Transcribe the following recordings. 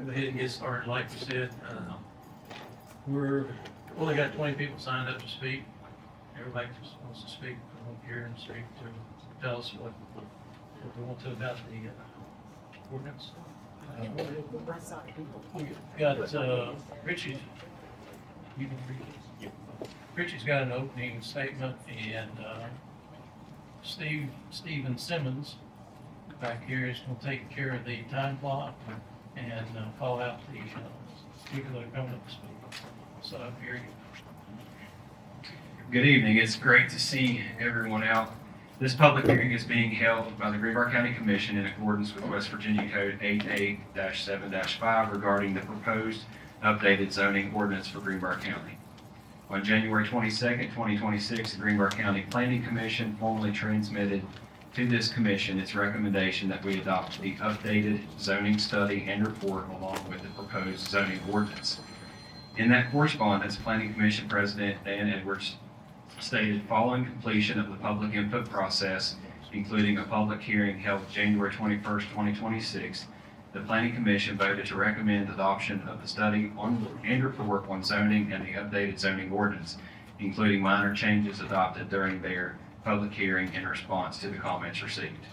go ahead and get started. Like we said, we're only got 20 people signed up to speak. Everybody just wants to speak, come up here and speak to tell us what they want to about the ordinance. We got Richie's. You can read it. Richie's got an opening statement, and Stephen Simmons back here is going to take care of the time clock and call out the speaker that are coming up to speak. So here you go. Good evening. It's great to see everyone out. This public hearing is being held by the Greenbrier County Commission in accordance with West Virginia Code 88-7-5 regarding the proposed updated zoning ordinance for Greenbrier County. On January 22nd, 2026, the Greenbrier County Planning Commission formally transmitted to this commission its recommendation that we adopt the updated zoning study and report along with the proposed zoning ordinance. In that correspondence, Planning Commission President Dan Edwards stated, following completion of the public input process, including a public hearing held January 21st, 2026, the Planning Commission voted to recommend adoption of the study and report on zoning and the updated zoning ordinance, including minor changes adopted during their public hearing in response to the comments received.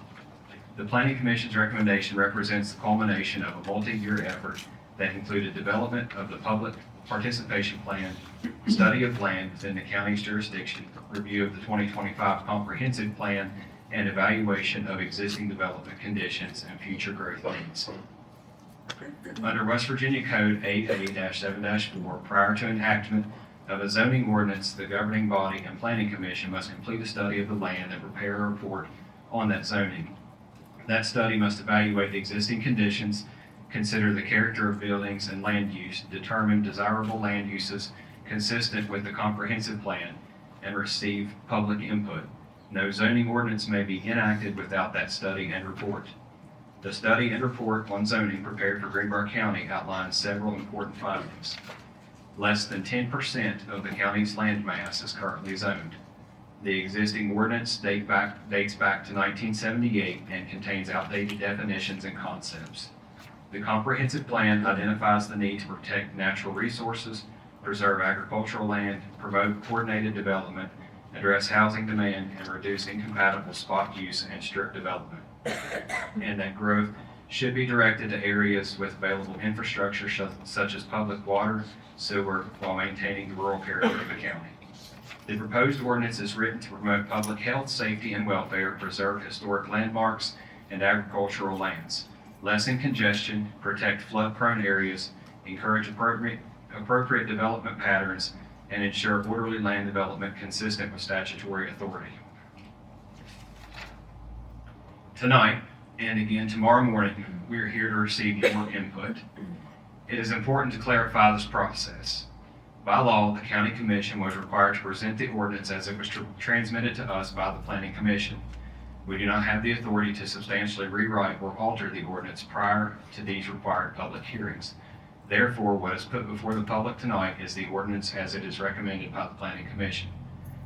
The Planning Commission's recommendation represents the culmination of a multi-year effort that included development of the public participation plan, study of land within the county's jurisdiction, review of the 2025 comprehensive plan, and evaluation of existing development conditions and future growth needs. Under West Virginia Code 88-7-4, prior to enactment of a zoning ordinance, the governing body and planning commission must complete a study of the land and prepare a report on that zoning. That study must evaluate the existing conditions, consider the character of buildings and land use, determine desirable land uses consistent with the comprehensive plan, and receive public input. No zoning ordinance may be enacted without that study and report. The study and report on zoning prepared for Greenbrier County outlines several important findings. Less than 10% of the county's land mass is currently zoned. The existing ordinance dates back to 1978 and contains outdated definitions and concepts. The comprehensive plan identifies the need to protect natural resources, preserve agricultural land, promote coordinated development, address housing demand, and reduce incompatible spot use and strip development. And that growth should be directed to areas with available infrastructure such as public water, sewer, while maintaining the rural character of the county. The proposed ordinance is written to promote public health, safety, and welfare, preserve historic landmarks and agricultural lands, lessen congestion, protect flood-prone areas, encourage appropriate development patterns, and ensure orderly land development consistent with statutory authority. Tonight, and again tomorrow morning, we are here to receive your input. It is important to clarify this process. By law, the County Commission was required to present the ordinance as it was transmitted to us by the Planning Commission. We do not have the authority to substantially rewrite or alter the ordinance prior to these required public hearings. Therefore, what is put before the public tonight is the ordinance as it is recommended by the Planning Commission.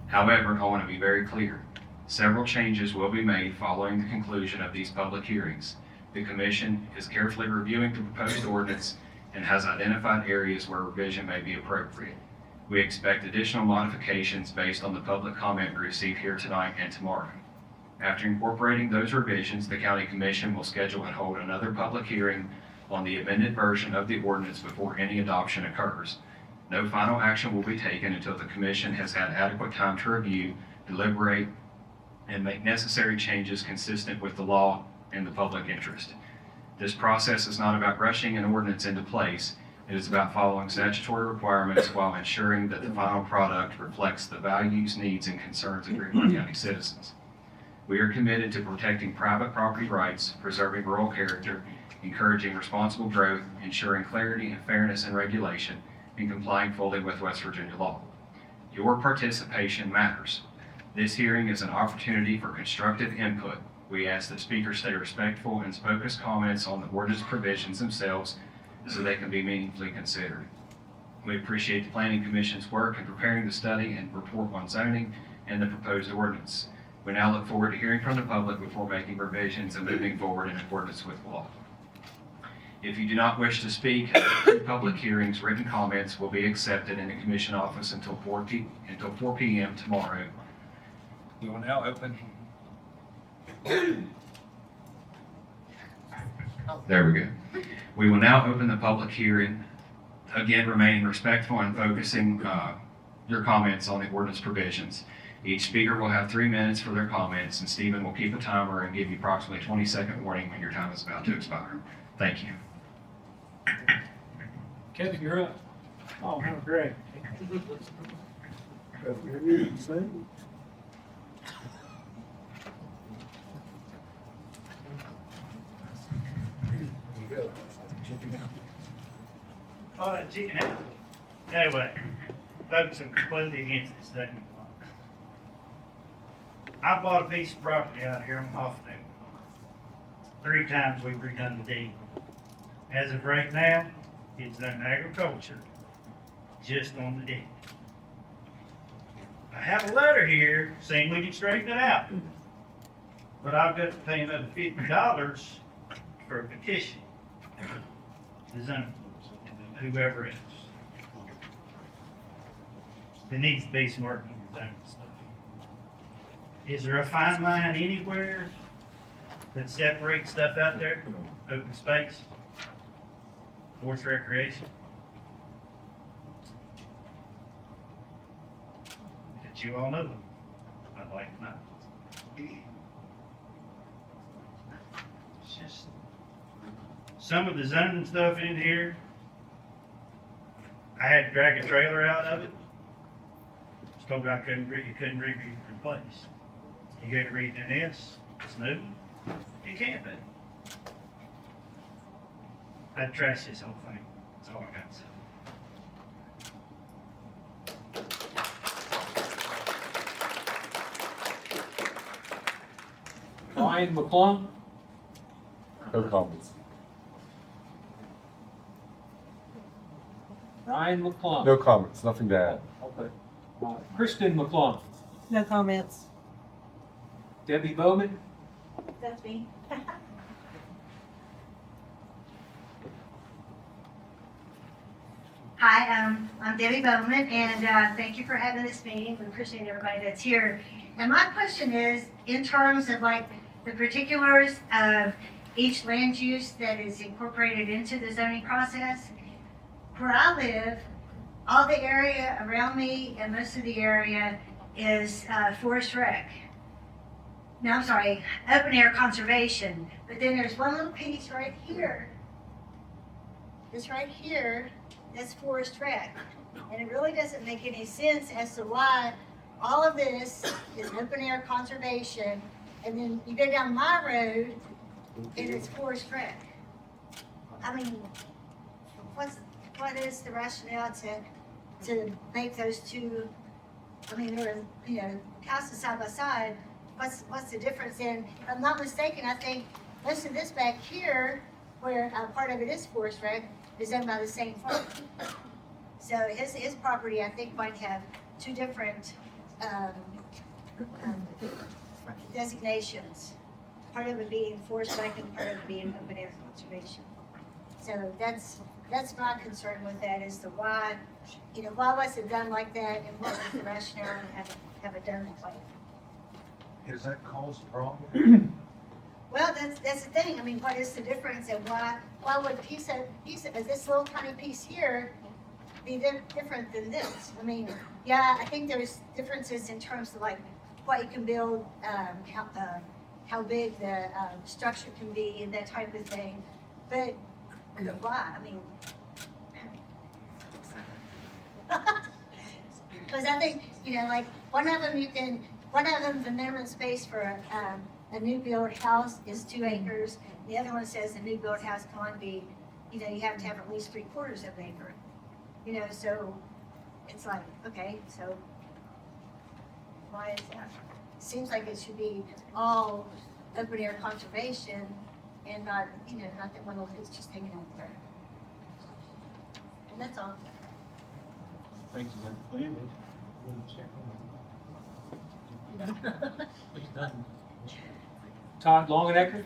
However, I want to be very clear. Several changes will be made following the conclusion of these public hearings. The Commission is carefully reviewing the proposed ordinance and has identified areas where revision may be appropriate. We expect additional modifications based on the public comment we receive here tonight and tomorrow. After incorporating those revisions, the County Commission will schedule and hold another public hearing on the amended version of the ordinance before any adoption occurs. No final action will be taken until the Commission has had adequate time to review, deliberate, and make necessary changes consistent with the law and the public interest. This process is not about rushing an ordinance into place. It is about following statutory requirements while ensuring that the final product reflects the values, needs, and concerns of Greenbrier County citizens. We are committed to protecting private property rights, preserving rural character, encouraging responsible growth, ensuring clarity and fairness in regulation, and complying fully with West Virginia law. Your participation matters. This hearing is an opportunity for constructive input. We ask that speakers stay respectful and focus comments on the ordinance provisions themselves so they can be meaningfully considered. We appreciate the Planning Commission's work in preparing the study and report on zoning and the proposed ordinance. We now look forward to hearing from the public before making revisions and moving forward in accordance with law. If you do not wish to speak at the public hearings, written comments will be accepted in the commission office until 4 p.m. tomorrow. We will now open. There we go. We will now open the public hearing, again remaining respectful and focusing your comments on the ordinance provisions. Each speaker will have 3 minutes for their comments, and Stephen will keep a timer and give you approximately 20-second warning when your time is about to expire. Thank you. Kevin, you're up. Oh, how great. Oh, that chicken out. Anyway, folks, I'm completely against this thing. I bought a piece of property out here on Hoffman. 3 times we've redone the deed. As of right now, it's done agriculture, just on the deed. I have a letter here saying we can straighten it out. But I've got to pay another $50 for a petition. The zone, whoever it is. There needs to be some work in the zone stuff. Is there a fine line anywhere that separates stuff out there? Open space? Forest recreation? That you all know them. I'd like to know. It's just some of the zoning stuff in here. I had to drag a trailer out of it. It's told I couldn't be replaced. You got to read this, it's new. It can't be. I'd trash this whole thing. That's all I got to say. Ryan McClung. No comments. Ryan McClung. No comments, nothing to add. Okay. Kristen McClung. No comments. Debbie Bowman. That's me. Hi, I'm Debbie Bowman, and thank you for having this meeting. We appreciate everybody that's here. And my question is, in terms of like the particulars of each land use that is incorporated into the zoning process, where I live, all the area around me and most of the area is forest rec. No, I'm sorry, open air conservation. But then there's one little piece right here. This right here, that's forest rec. And it really doesn't make any sense as to why all of this is open air conservation. And then you go down my road and it's forest rec. I mean, what is the rationale to make those two, I mean, they're, houses side by side. What's the difference? And if I'm not mistaken, I think most of this back here, where part of it is forest rec, is owned by the same farm. So his property, I think, might have two different designations. Part of it being forest rec and part of it being open air conservation. So that's my concern with that, as to why, why was it done like that, and what was the rationale and have it done that way? Has that caused a problem? Well, that's the thing. I mean, what is the difference, and why would a piece of this little tiny piece here be different than this? I mean, yeah, I think there's differences in terms of like what you can build, how big the structure can be, and that type of thing. But why? I mean, because I think like one of them, the minimum space for a new build house is 2 acres. The other one says a new build house can only be, you have to have at least 3/4 of an acre. So it's like, okay, so why is that? Seems like it should be all open air conservation and not, not that one of it's just hanging out there. And that's all. Thank you. Todd Longenecker.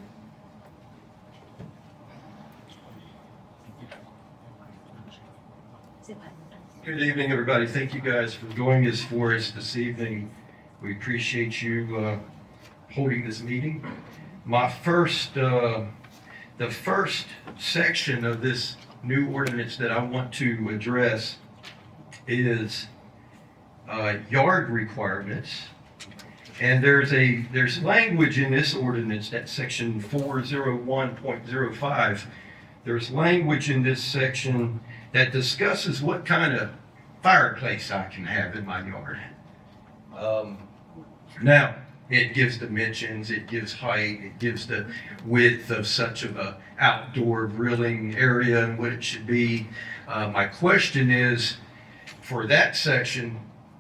Good evening, everybody. Thank you guys for doing this for us this evening. We appreciate you holding this meeting. My the first section of this new ordinance that I want to address is yard requirements. And there's language in this ordinance, that section 401.05. There's language in this section that discusses what kind of fireplace I can have in my yard. Now, it gives dimensions, it gives height, it gives the width of such of a outdoor grilling area and what it should be. My question is, for that section,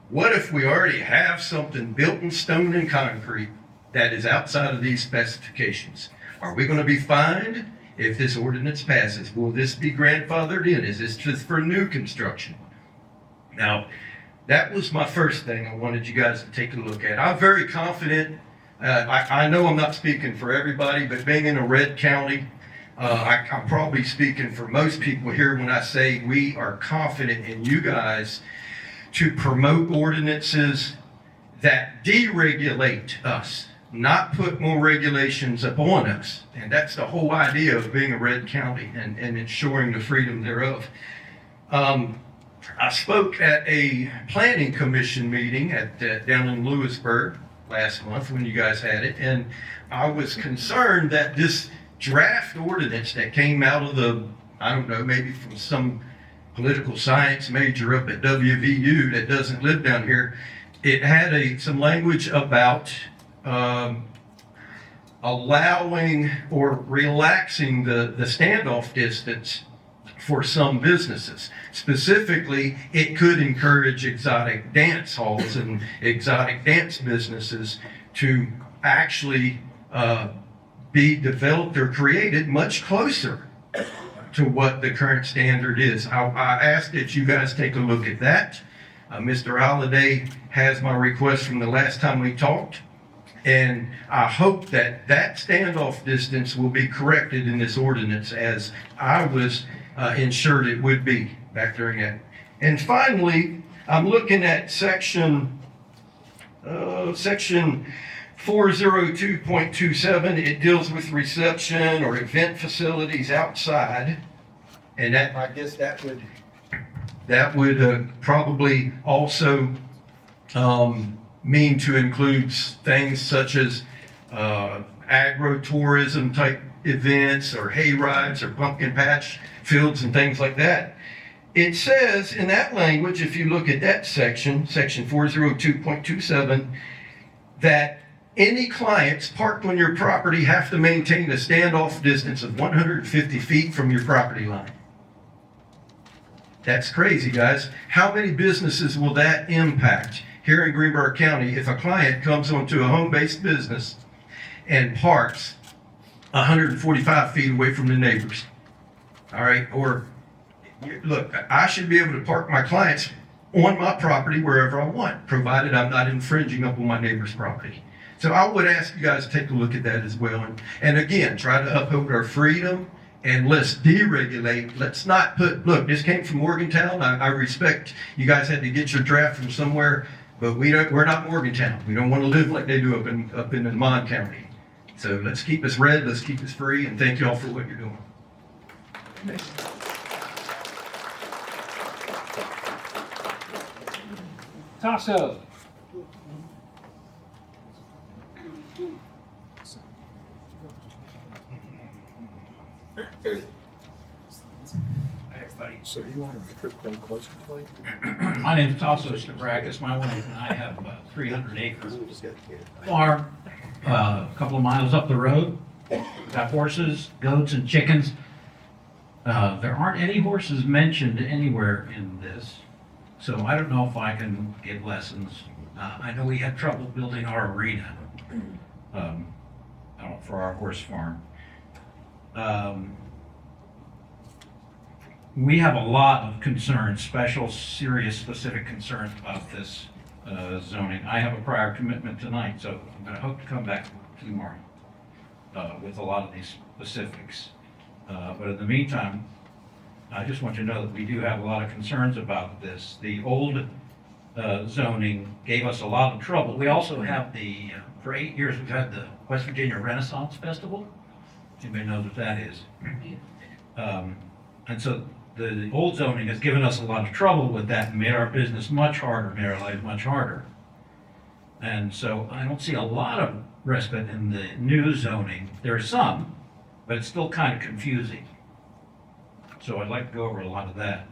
what if we already have something built in stone and concrete that is outside of these specifications? Are we going to be fined if this ordinance passes? Will this be grandfathered in? Is this just for new construction? Now, that was my first thing I wanted you guys to take a look at. I'm very confident. I know I'm not speaking for everybody, but being in a red county, I'm probably speaking for most people here when I say we are confident in you guys to promote ordinances that deregulate us, not put more regulations upon us. And that's the whole idea of being a red county and ensuring the freedom thereof. I spoke at a planning commission meeting down in Lewisburg last month when you guys had it, and I was concerned that this draft ordinance that came out of I don't know, maybe from some political science major up at WVU that doesn't live down here, it had some language about allowing or relaxing the standoff distance for some businesses. Specifically, it could encourage exotic dance halls and exotic dance businesses to actually be developed or created much closer to what the current standard is. I ask that you guys take a look at that. Mr. Holliday has my request from the last time we talked, and I hope that standoff distance will be corrected in this ordinance as I was ensured it would be back during that. And finally, I'm looking at section 402.27, it deals with reception or event facilities outside. And I guess that would probably also mean to include things such as agro-tourism type events or hay rides or pumpkin patch fields and things like that. It says in that language, if you look at that section 402.27, that any clients parked on your property have to maintain a standoff distance of 150 feet from your property line. That's crazy, guys. How many businesses will that impact here in Greenbrier County if a client comes onto a home-based business and parks 145 feet away from the neighbors? All right, or look, I should be able to park my clients on my property wherever I want, provided I'm not infringing upon my neighbor's property. So I would ask you guys to take a look at that as well. And again, try to uphold our freedom and let's deregulate. Let's not look, this came from Morgantown. I respect you guys had to get your draft from somewhere, but we're not Morgantown. We don't want to live like they do up in Mon County. So let's keep us red, let's keep us free, and thank you all for what you're doing. Tasso. So you want to trip them closer to me? My name's Tasso Stavrakis. My wife and I have about 300 acres farm, a couple of miles up the road. Got horses, goats, and chickens. There aren't any horses mentioned anywhere in this, so I don't know if I can give lessons. I know we had trouble building our arena for our horse farm. We have a lot of concerns, special, serious, specific concerns about this zoning. I have a prior commitment tonight, so I'm going to hope to come back tomorrow with a lot of these specifics. But in the meantime, I just want you to know that we do have a lot of concerns about this. The old zoning gave us a lot of trouble. We also have for 8 years, we've had the West Virginia Renaissance Festival. Anybody knows what that is? And so the old zoning has given us a lot of trouble with that and made our business much harder, made our life much harder. And so I don't see a lot of respite in the new zoning. There's some, but it's still kind of confusing. So I'd like to go over a lot of that.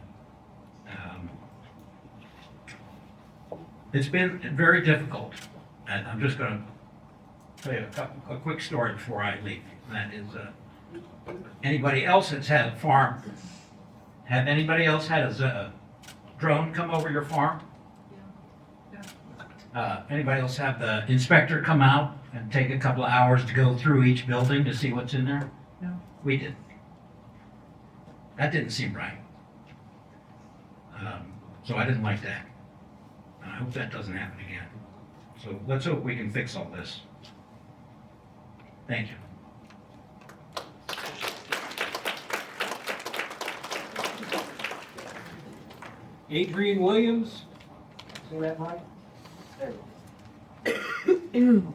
It's been very difficult, and I'm just going to tell you a quick story before I leave. That is, anybody else that's had a farm, have anybody else had a drone come over your farm? Anybody else have the inspector come out and take a couple of hours to go through each building to see what's in there? No. We did. That didn't seem right. So I didn't like that. And I hope that doesn't happen again. So let's hope we can fix all this. Thank you. Adrian Williams. See that, Mike? There we go.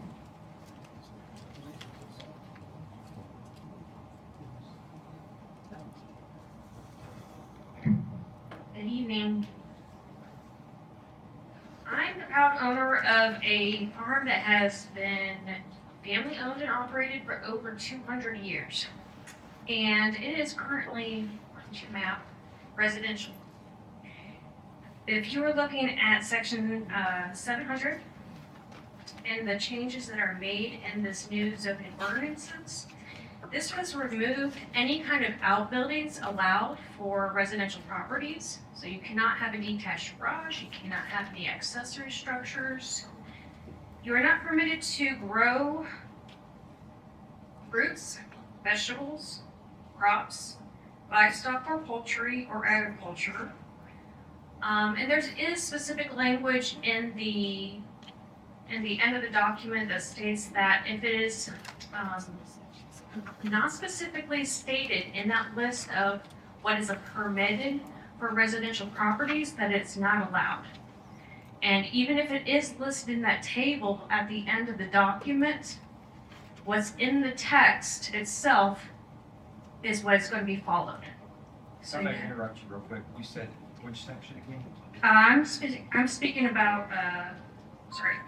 Good evening. I'm the proud owner of a farm that has been family owned and operated for over 200 years. And it is currently, on your map, residential. If you were looking at section 700 and the changes that are made in this new zoning ordinances, this was removed any kind of outbuildings allowed for residential properties. So you cannot have a detached garage, you cannot have any accessory structures. You are not permitted to grow fruits, vegetables, crops, livestock or poultry or agriculture. And there is specific language in the end of the document that states that if it is not specifically stated in that list of what is permitted for residential properties, that it's not allowed. And even if it is listed in that table at the end of the document, what's in the text itself is what is going to be followed. So I'm going to interrupt you real quick. You said which section again? I'm speaking about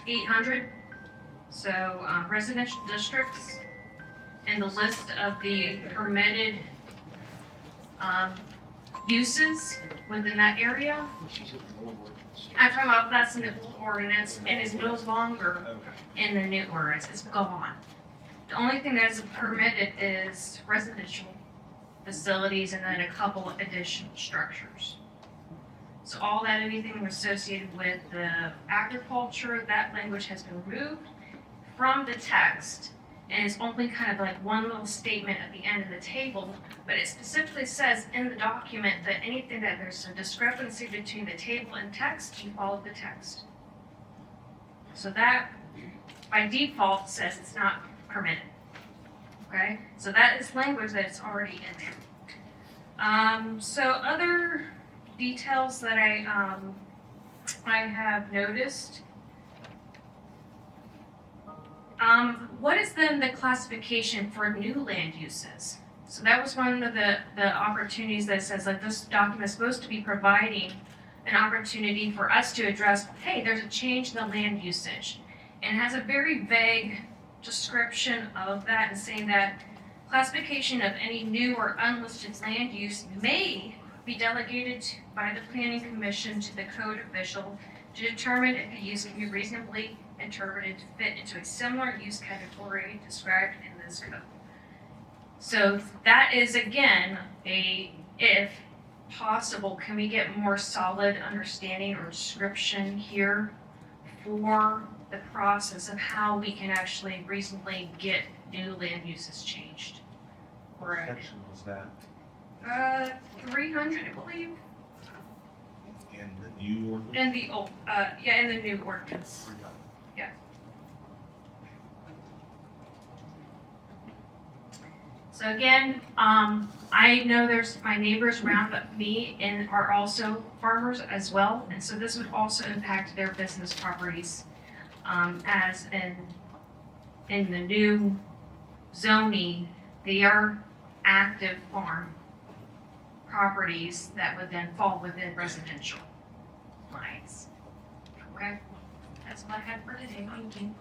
800. So residential districts and the list of the permitted uses within that area. I'm talking about that's in the old ordinance and is no longer in the new ordinance. It's gone. The only thing that is permitted is residential facilities and then a couple additional structures. So all that, anything associated with the agriculture, that language has been removed from the text. And it's only kind of like one little statement at the end of the table, but it specifically says in the document that anything that there's a discrepancy between the table and text, you follow the text. So that, by default, says it's not permitted. Okay? So that is language that is already in there. So other details that I have noticed. What is then the classification for new land uses? So that was one of the opportunities that says that this document is supposed to be providing an opportunity for us to address, hey, there's a change in the land usage. And it has a very vague description of that and saying that classification of any new or unlisted land use may be delegated by the Planning Commission to the code official to determine if the use can be reasonably interpreted to fit into a similar use category described in this code. So that is again if possible, can we get more solid understanding or description here for the process of how we can actually reasonably get new land uses changed? Right. Section was that? 300, I believe, In the new ordinance? in the old, in the new ordinance. Yeah. So again, I know there's my neighbors around me and are also farmers as well, and so this would also impact their business properties, as in the new zoning, they are active farm properties that would then fall within residential lines. Okay, that's what I had for today. Thank you.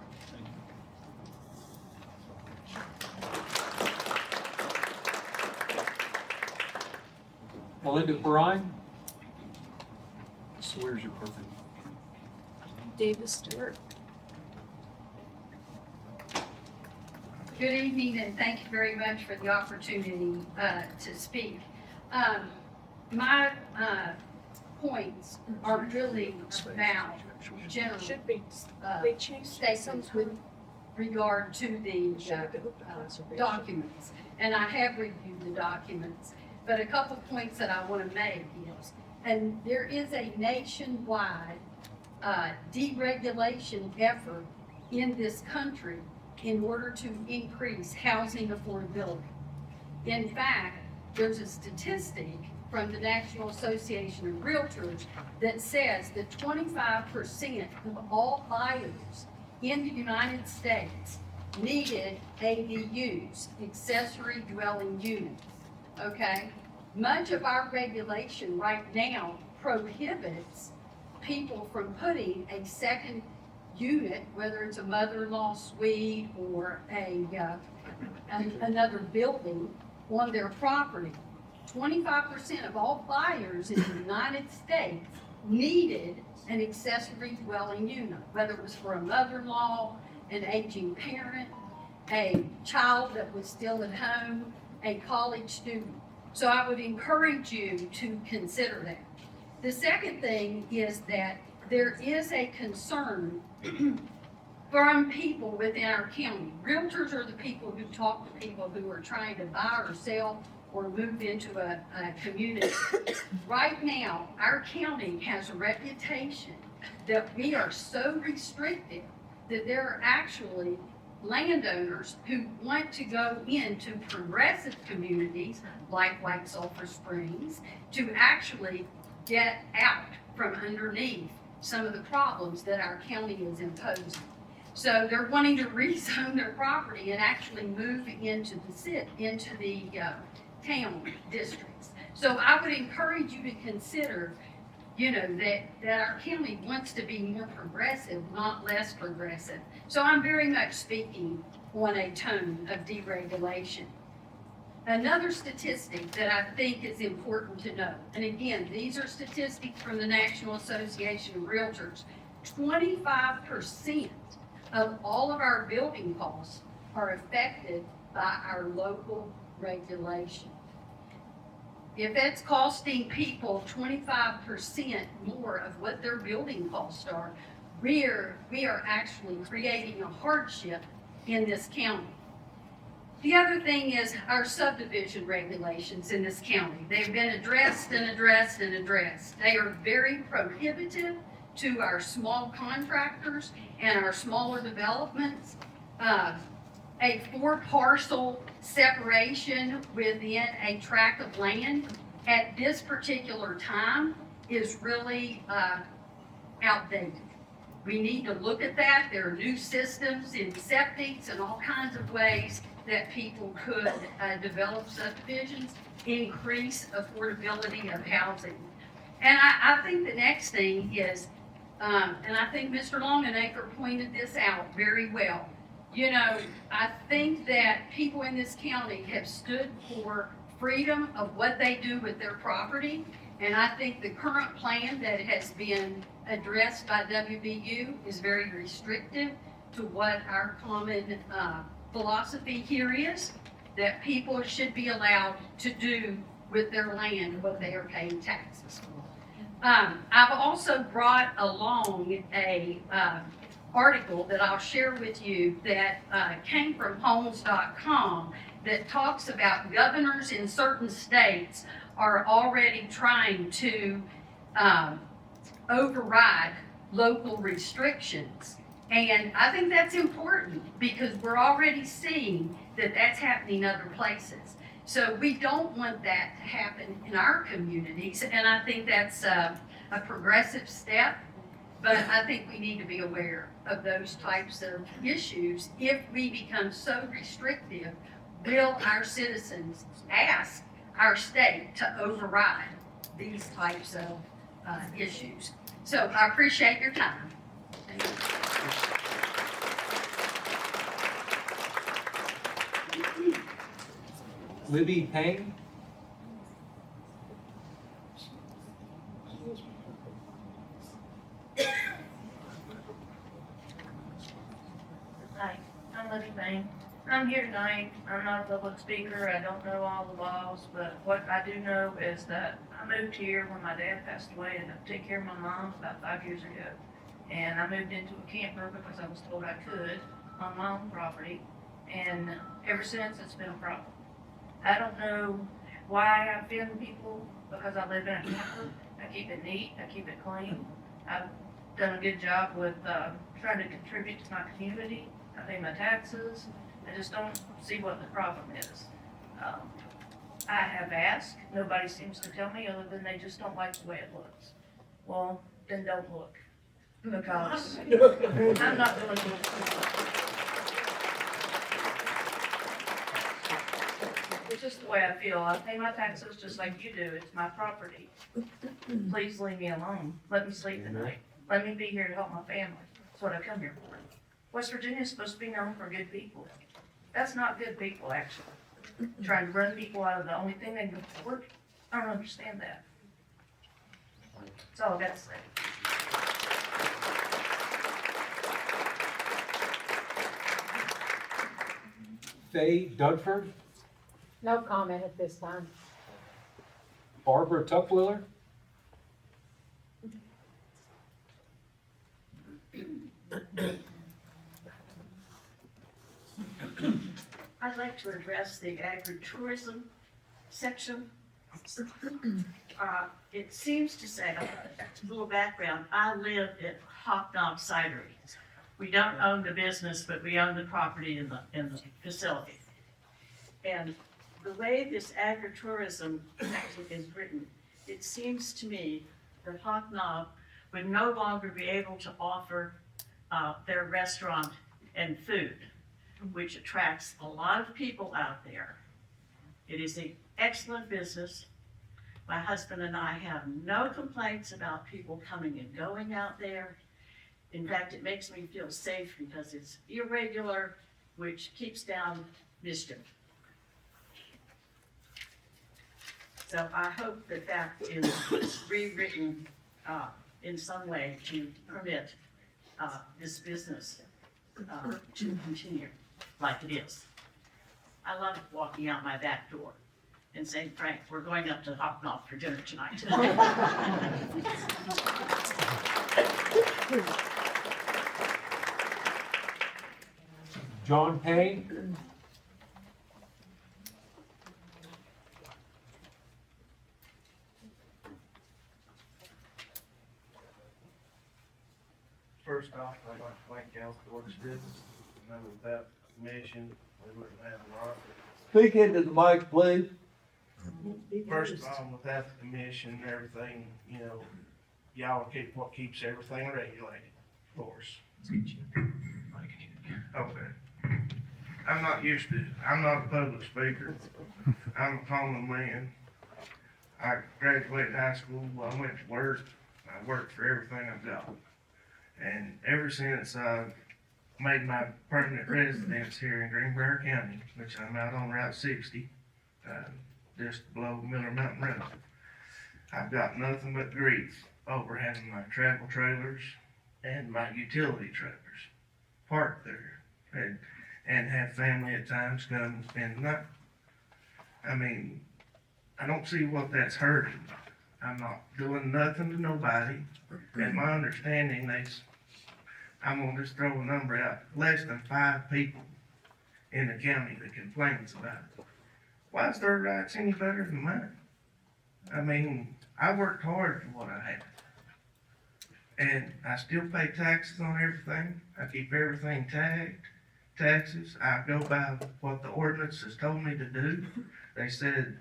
Melinda Brine? So where's your perfect? Davis Stewart. Good evening, and thank you very much for the opportunity to speak. My points are really about general Should be, uh, they changed statements with regard to the documents. And I have reviewed the documents, but a couple points that I want to make is, and there is a nationwide deregulation effort in this country in order to increase housing affordability. In fact, there's a statistic from the National Association of Realtors that says that 25% of all buyers in the United States needed ADUs, accessory dwelling units, okay? Much of our regulation right now prohibits people from putting a second unit, whether it's a mother-in-law suite or another building, on their property. 25% of all buyers in the United States needed an accessory dwelling unit, whether it was for a mother-in-law, an aging parent, a child that was still at home, a college student. So I would encourage you to consider that. The second thing is that there is a concern from people within our county. Realtors are the people who talk to people who are trying to buy or sell or move into a community. Right now, our county has a reputation that we are so restrictive that there are actually landowners who want to go into progressive communities like White Sulphur Springs to actually get out from underneath some of the problems that our county is imposing. So they're wanting to rezone their property and actually move into the town districts. So I would encourage you to consider, that our county wants to be more progressive, not less progressive. So I'm very much speaking on a tone of deregulation. Another statistic that I think is important to know, and again, these are statistics from the National Association of Realtors, 25% of all of our building costs are affected by our local regulation. If it's costing people 25% more of what their building costs are, we are actually creating a hardship in this county. The other thing is our subdivision regulations in this county. They've been addressed and addressed and addressed. They are very prohibitive to our small contractors and our smaller developments. A 4-parcel separation within a tract of land at this particular time is really outdated. We need to look at that. There are new systems in septics and all kinds of ways that people could develop subdivisions, increase affordability of housing. And I think the next thing is, and I think Mr. Longacre pointed this out very well. I think that people in this county have stood for freedom of what they do with their property. And I think the current plan that has been addressed by WVU is very restrictive to what our common philosophy here is, that people should be allowed to do with their land what they are paying taxes for. I've also brought along a article that I'll share with you that came from homes.com that talks about governors in certain states are already trying to override local restrictions And I think that's important because we're already seeing that that's happening other places. So we don't want that to happen in our communities, and I think that's a progressive step. But I think we need to be aware of those types of issues. If we become so restrictive, will our citizens ask our state to override these types of issues? So I appreciate your time. Thank you. Libby Payne? Hi, I'm Libby Payne. I'm here tonight. I'm not a public speaker. I don't know all the laws, but what I do know is that I moved here when my dad passed away and I took care of my mom about 5 years ago. And I moved into a camper because I was told I could on my own property. And ever since, it's been a problem. I don't know why I offend people because I live in a camper. I keep it neat. I keep it clean. I've done a good job with trying to contribute to my community. I pay my taxes. I just don't see what the problem is. I have asked. Nobody seems to tell me other than they just don't like the way it looks. Well, then don't look. Because I'm not doing it. It's just the way I feel. I pay my taxes just like you do. It's my property. Please leave me alone. Let me sleep tonight. Let me be here to help my family. That's what I come here for. West Virginia is supposed to be known for good people. That's not good people, actually. Trying to run people out of the only thing they can afford. I don't understand that. That's all I got to say. Faye Dunford? No comment at this time. Barbara Tuckwiller? I'd like to address the agritourism section. It seems to say, a little background, I live at Hop Knob Cidery. We don't own the business, but we own the property in the facility. And the way this agritourism is written, it seems to me that Hop Knob would no longer be able to offer their restaurant and food, which attracts a lot of people out there. It is an excellent business. My husband and I have no complaints about people coming and going out there. In fact, it makes me feel safe because it's irregular, which keeps down mischief. So I hope that that is rewritten in some way to permit this business to continue like it is. I love walking out my back door and saying, Frank, we're going up to Hop Knob for dinner tonight. John Payne? First off, I'd like to thank y'all for this business. I know without permission, we wouldn't have an office. Speak into the mic, please. First of all, without the commission and everything, you know, y'all keep what keeps everything regulated, of course. Okay. I'm not a public speaker. I'm a common man. I graduated high school, I went to work, I worked for everything I've got. And ever since I made my permanent residence here in Greenbrier County, which I'm out on Route 60, just below Miller Mountain Road, I've got nothing but grief over having my travel trailers and my utility trailers parked there, and have family at times come and spend the night. I mean, I don't see what that's hurting. I'm not doing nothing to nobody. And my understanding is, I'm gonna just throw a number out, less than 5 people in the county that complains about it. Why is their rights any better than mine? I mean, I worked hard for what I have. and I still pay taxes on everything. I keep everything tagged, taxes. I go by what the ordinance has told me to do. They said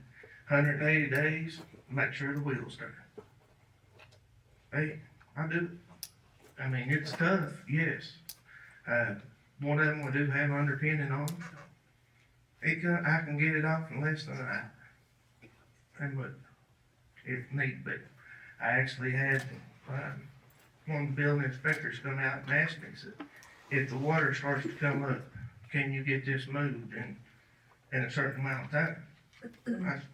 180 days, make sure the wheels turn. Hey, I do it. I mean, it's tough, yes. One of them we do have underpinning on. I can get it off in less than an hour. And but if need be, I actually had one of the building inspectors come out and ask me, said, if the water starts to come up, can you get this moved in a certain amount of time?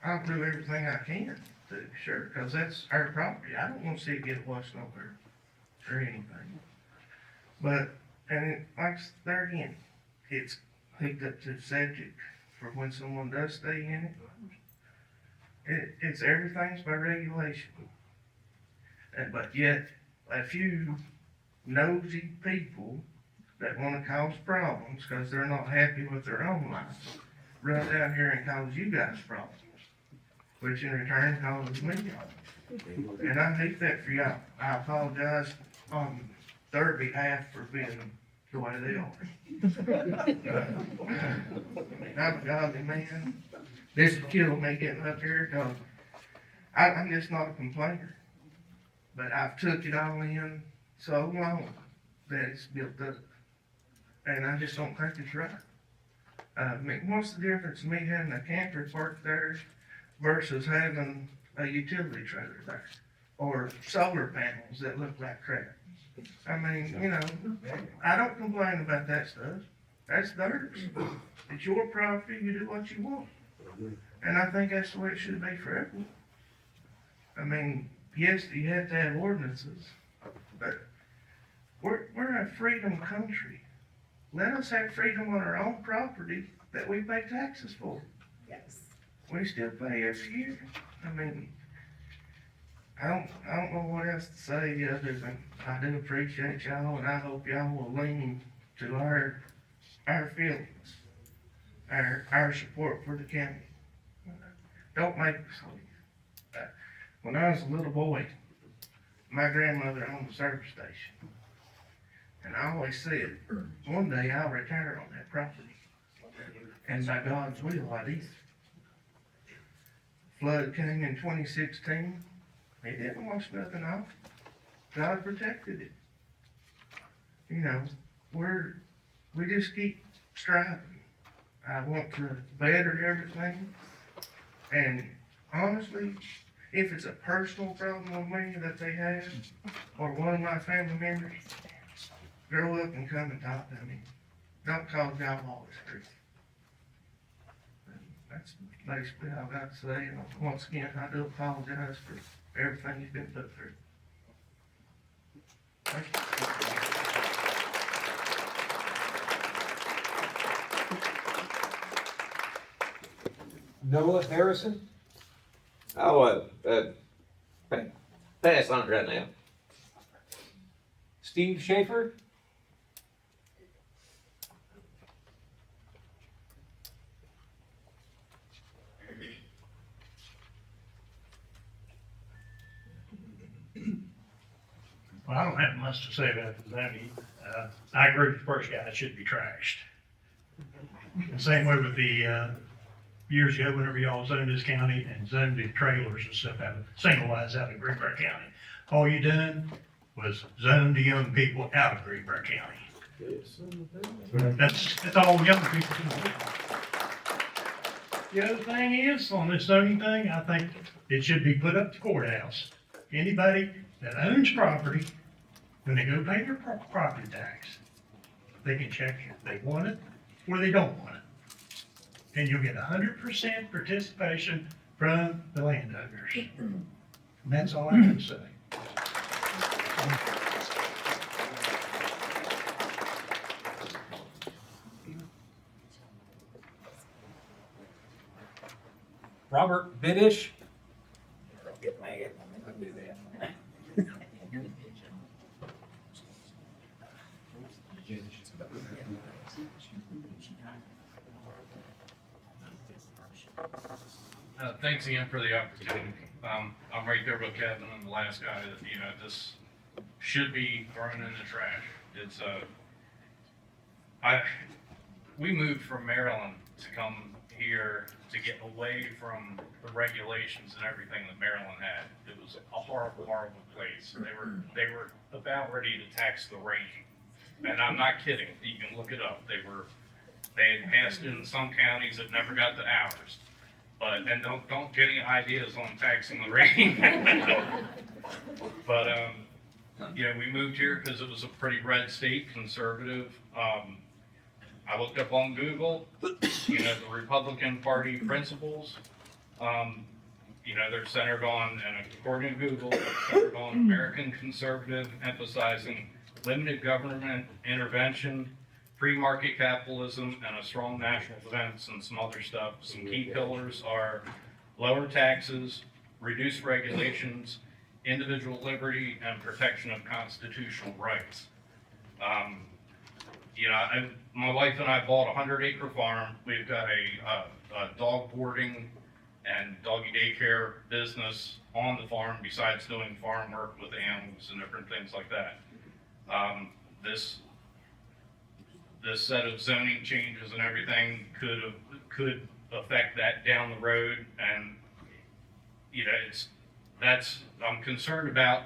I'll do everything I can to, sure, because that's our property. I don't want to see it get washed over or anything. But, there again, it's hooked up to the septic for when someone does stay in it. It's everything's by regulation. But yet, a few nosy people that want to cause problems because they're not happy with their own life run down here and cause you guys problems, which in return causes me problems. And I hate that for y'all. I apologize on their behalf for being the way they are. I'm a godly man. This will kill me getting up here because I'm just not a complainer. But I've took it all in so long that it's built up. And I just don't think it's right. I mean, what's the difference in me having a camper parked there versus having a utility trailer there? Or solar panels that look like crap? I mean, you know, I don't complain about that stuff. That's theirs. It's your property, you do what you want. And I think that's the way it should be for everyone. I mean, yes, you have to have ordinances, but we're a freedom country. Let us have freedom on our own property that we pay taxes for. Yes. We still pay every year. I mean, I don't know what else to say other than I do appreciate y'all, and I hope y'all will lean to our feelings, our support for the county. Don't make us leave. When I was a little boy, my grandmother owned a service station. And I always said, one day I'll retire on that property. And by God's will, I did. Flood came in 2016. It didn't wash nothing off. God protected it. You know, we just keep striving. I want to better everything. And honestly, if it's a personal problem with me that they have, or one of my family members, grow up and come and talk to me. Don't call y'all all this truth. That's basically all I've got to say. And once again, I do apologize for everything you've been put through. Thank you. Noah Harrison? I'll pass on it right now. Steve Schaefer? Well, I don't have much to say about the zoning. I agree with the first guy, it should be trashed. The same way with the, years ago, whenever y'all zoned this county and zoned the trailers and stuff out, single wise out of Greenbrier County. All you done was zone the young people out of Greenbrier County. That's all young people can do. The other thing is, on this zoning thing, I think it should be put up to courthouse. Anybody that owns property, when they go pay their property tax, they can check if they want it or they don't want it. And you'll get 100% participation from the landowners. And that's all I can say. Robert Biddish? Get mad. I'll do that. Thanks again for the opportunity. I'm right there with Kevin and the last guy that, this should be thrown in the trash. It's, we moved from Maryland to come here to get away from the regulations and everything that Maryland had. It was a horrible, horrible place. They were about ready to tax the rain. And I'm not kidding. You can look it up. They had passed it in some counties that never got to ours. But, and don't get any ideas on taxing the rain. But, we moved here because it was a pretty red state, conservative. I looked up on Google, the Republican Party principles. They're centered on, and according to Google, they're centered on American conservative, emphasizing limited government intervention, free market capitalism, and a strong national defense, and some other stuff. Some key pillars are lower taxes, reduced regulations, individual liberty, and protection of constitutional rights. My wife and I bought a 100-acre farm. We've got a dog boarding and doggy daycare business on the farm besides doing farm work with animals and different things like that. This set of zoning changes and everything could affect that down the road, and I'm concerned about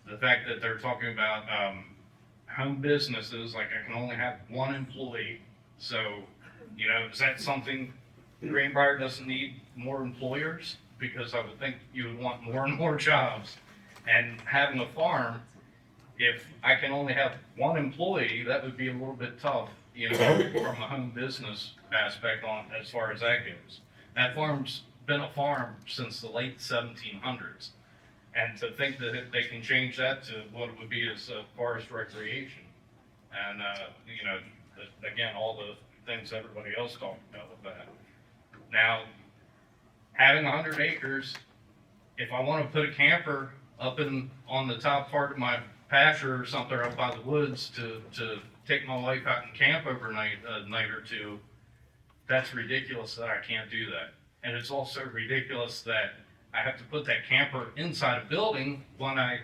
the fact that they're talking about home businesses, like I can only have one employee. So, is that something Greenbrier doesn't need more employers? Because I would think you would want more and more jobs. And having a farm, if I can only have one employee, that would be a little bit tough, from a home business aspect on as far as that goes. That farm's been a farm since the late 1700s. And to think that they can change that to what it would be as forest recreation, and again, all the things everybody else talked about with that. Now, having 100 acres, if I want to put a camper up on the top part of my pasture or something up by the woods to take my wife out and camp overnight, a night or two, that's ridiculous that I can't do that. And it's also ridiculous that I have to put that camper inside a building when I'm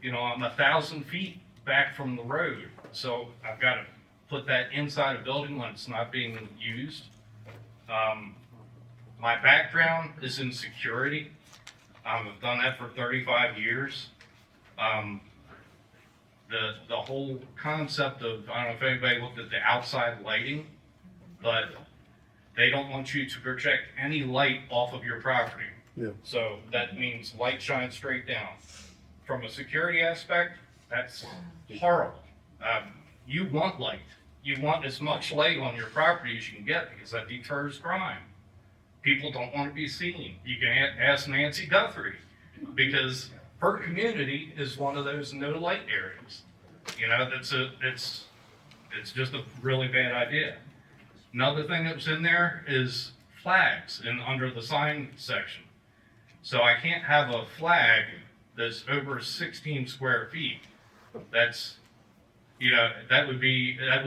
1,000 feet back from the road. So I've got to put that inside a building when it's not being used. My background is in security. I've done that for 35 years. The whole concept of, I don't know if anybody looked at the outside lighting, but they don't want you to project any light off of your property. Yeah. So that means light shines straight down. From a security aspect, that's horrible. You want light. You want as much light on your property as you can get because that deters crime. People don't want to be seen. You can ask Nancy Guthrie because her community is one of those no light areas. It's just a really bad idea. Another thing that was in there is flags under the sign section. So I can't have a flag that's over 16 square feet. That would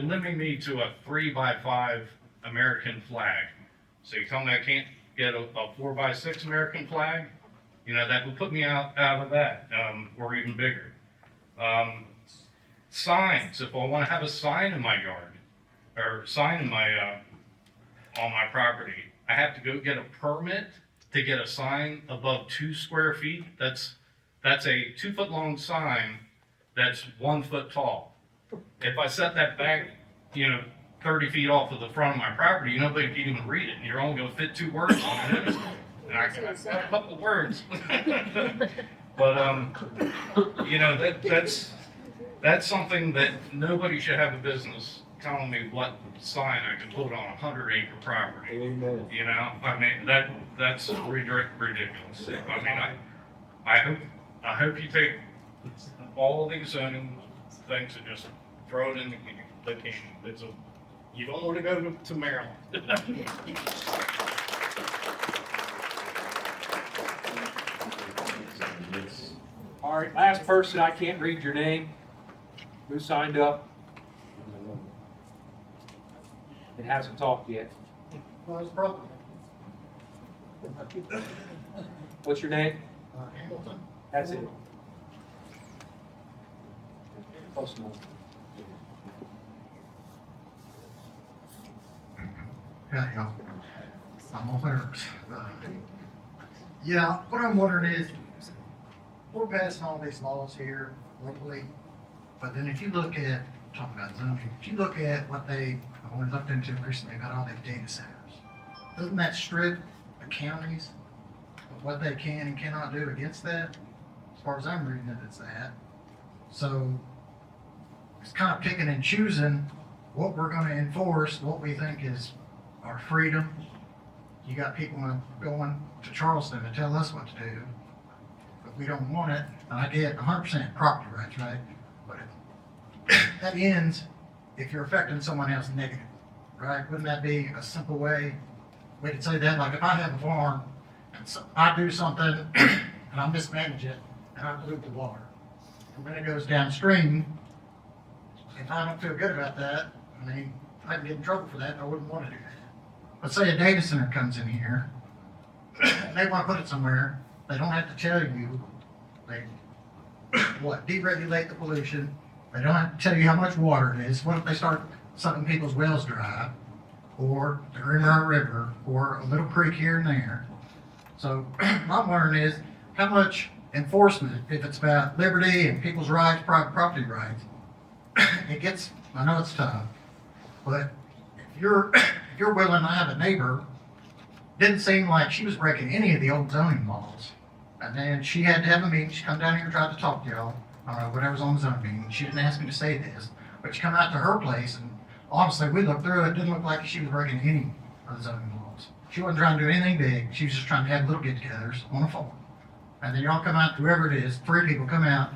limit me to a 3x5 American flag. So you tell me I can't get a 4x6 American flag? That would put me out of that, or even bigger. Signs, if I want to have a sign in my yard, or sign in my, on my property, I have to go get a permit to get a sign above 2 square feet. That's a 2-foot long sign that's 1 foot tall. If I set that back, 30 feet off of the front of my property, nobody can even read it. You're only going to fit 2 words on it. And I can have a couple words. But, that's something that nobody should have a business telling me what sign I can put on a 100-acre property. Amen. That's ridiculous. I hope you take all of these zoning things and just throw it in the can. You don't want to go to Maryland. All right, last person, I can't read your name. Who signed up? It hasn't talked yet. What's your name? That's it. Yeah, yeah. I'm all lyrics. Yeah, what I'm wondering is, we're passing all these laws here locally, but then if you look at, talking about zoning, if you look at what I looked into recently about all these data centers, doesn't that strip the counties of what they can and cannot do against that? As far as I'm reading it, it's that. So it's kind of picking and choosing what we're gonna enforce, what we think is our freedom. You got people going to Charleston to tell us what to do, but we don't want it. And I get 100% property rights, right? But that ends if you're affecting someone else negatively, right? Wouldn't that be a simple way we could say that? Like if I have a farm and so I do something and I mismanage it and I pollute the water, and then it goes downstream, if I don't feel good about that, I mean, I can get in trouble for that, and I wouldn't want to do that. Let's say a data center comes in here, and they want to put it somewhere, they don't have to tell you, they, deregulate the pollution, they don't have to tell you how much water it is. What if they start sucking people's wells dry, or the Greenbrier River, or a little creek here and there? So, what I'm wondering is, how much enforcement, if it's about liberty and people's rights, private property rights, it gets, I know it's tough, but if you're willing to have a neighbor, didn't seem like she was breaking any of the old zoning laws. And then she had to have a meeting, she come down here and tried to talk to y'all, whatever's on the zoning meeting, she didn't ask me to say this, but she come out to her place, and honestly, we looked through it, didn't look like she was breaking any of the zoning laws. She wasn't trying to do anything big, she was just trying to have little get-togethers on a farm. And then y'all come out, whoever it is, 3 people come out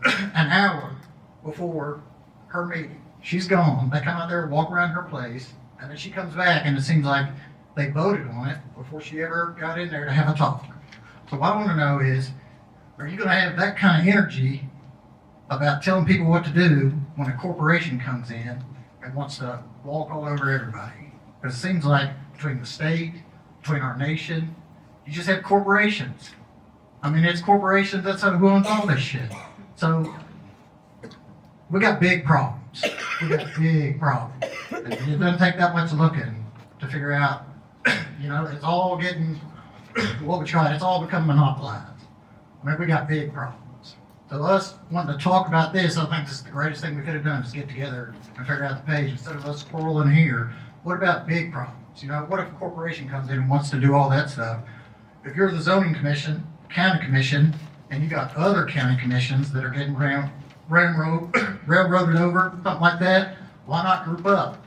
an hour before her meeting. She's gone, they come out there, walk around her place, and then she comes back, and it seems like they voted on it before she ever got in there to have a talk. So what I want to know is, are you going to have that kind of energy about telling people what to do when a corporation comes in and wants to walk all over everybody? Because it seems like between the state, between our nation, you just have corporations. I mean, it's corporations, that's who owns all this shit. So we got big problems. We got big problems. It doesn't take that much looking to figure out, it's all getting, it's all becoming monopolized. I mean, we got big problems. So us wanting to talk about this, I think this is the greatest thing we could have done is get together and figure out the page instead of us quarreling here. What about big problems? What if a corporation comes in and wants to do all that stuff? If you're the zoning commission, county commission, and you got other county commissions that are getting railroaded over, something like that, why not group up?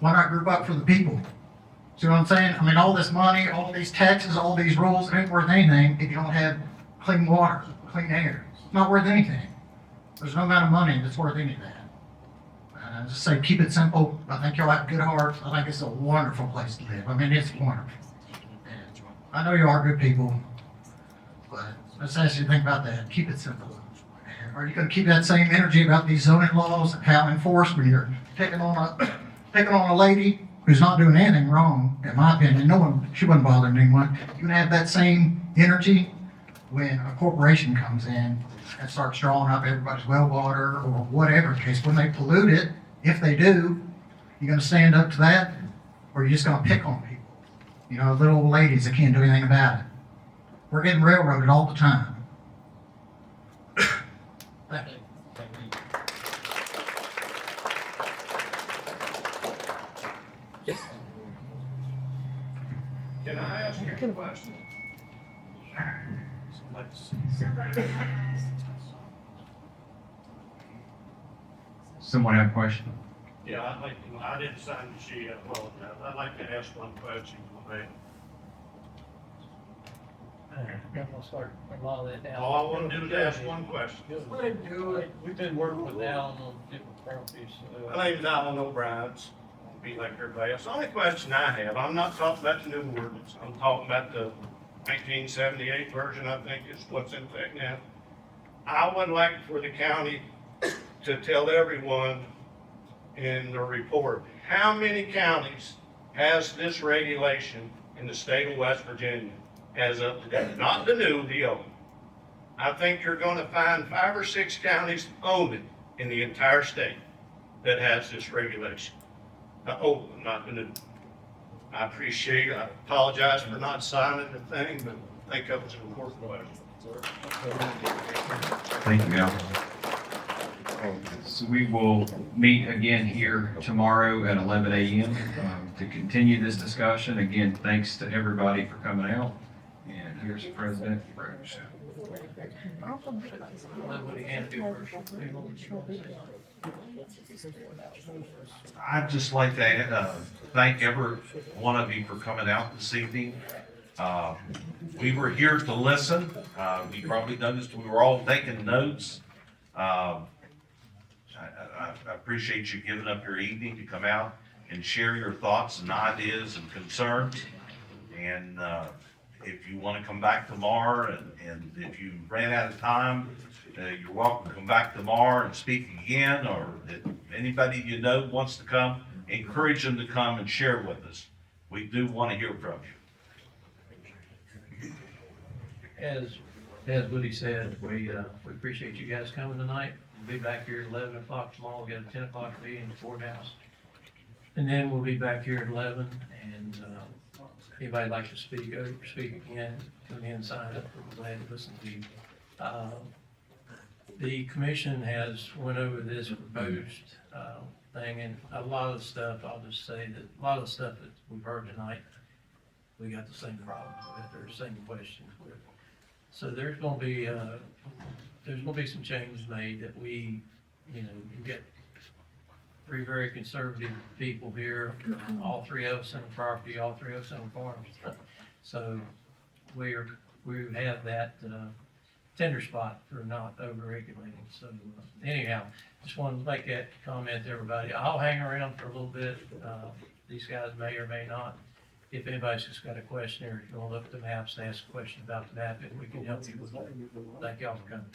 Why not group up for the people? See what I'm saying? I mean, all this money, all these taxes, all these rules, it ain't worth anything if you don't have clean water, clean air. It's not worth anything. There's no amount of money that's worth any of that. And I just say, keep it simple. I think y'all have good hearts. I think it's a wonderful place to live. I mean, it's wonderful. And I know you are good people, but let's ask you to think about that. Keep it simple. Are you going to keep that same energy about these zoning laws, how enforced when you're picking on a lady who's not doing anything wrong, in my opinion? She wasn't bothering anyone. You can have that same energy when a corporation comes in and starts drawing up everybody's well water or whatever the case. When they pollute it, if they do, you going to stand up to that, or are you just going to pick on people? Little old ladies that can't do anything about it. We're getting railroaded all the time. Thank you. Can I ask you a question? Someone have a question? Yeah, I didn't sign the sheet, I apologize. I'd like to ask one question. We'll start a lot of that down. All I want to do is ask one question. We've been working with Alan on different properties. My name's Alan O'Brien. I'll be like everybody else. The only question I have, I'm not talking about the new ordinance. I'm talking about the 1978 version, I think is what's in effect now. I would like for the county to tell everyone in the report, how many counties has this regulation in the state of West Virginia as of today? Not the new, the old. I think you're going to find 5 or 6 counties own it in the entire state that has this regulation. Not the new. I appreciate, I apologize for not signing the thing, but I think that was an important question. Thank you, Al. So we will meet again here tomorrow at 11 a.m. To continue this discussion. Again, thanks to everybody for coming out. And here's President Rose. I'd just like to thank every one of you for coming out this evening. We were here to listen. You probably noticed we were all taking notes. I appreciate you giving up your evening to come out and share your thoughts and ideas and concerns. And if you want to come back tomorrow, and if you ran out of time, you're welcome to come back tomorrow and speak again, or if anybody you know wants to come, encourage them to come and share with us. We do want to hear from you. As Woody said, we appreciate you guys coming tonight. We'll be back here at 11 o'clock tomorrow. We'll get a 10 o'clock meeting in the courthouse. And then we'll be back here at 11, and anybody like to speak again, come in, sign up. We're glad to listen to you. The commission has went over this proposed thing, and a lot of the stuff, I'll just say that a lot of the stuff that we've heard tonight, we got the same problems with, or the same questions with. So there's gonna be some changes made that we get three very conservative people here, all three of us in the property, all three of us on farms. So we have that tender spot for not over-regulating. So anyhow, just wanted to make that comment to everybody. I'll hang around for a little bit. These guys may or may not. If anybody's just got a question, or if you want to look at the maps and ask a question about the map, and we can help you with that. Thank y'all for coming.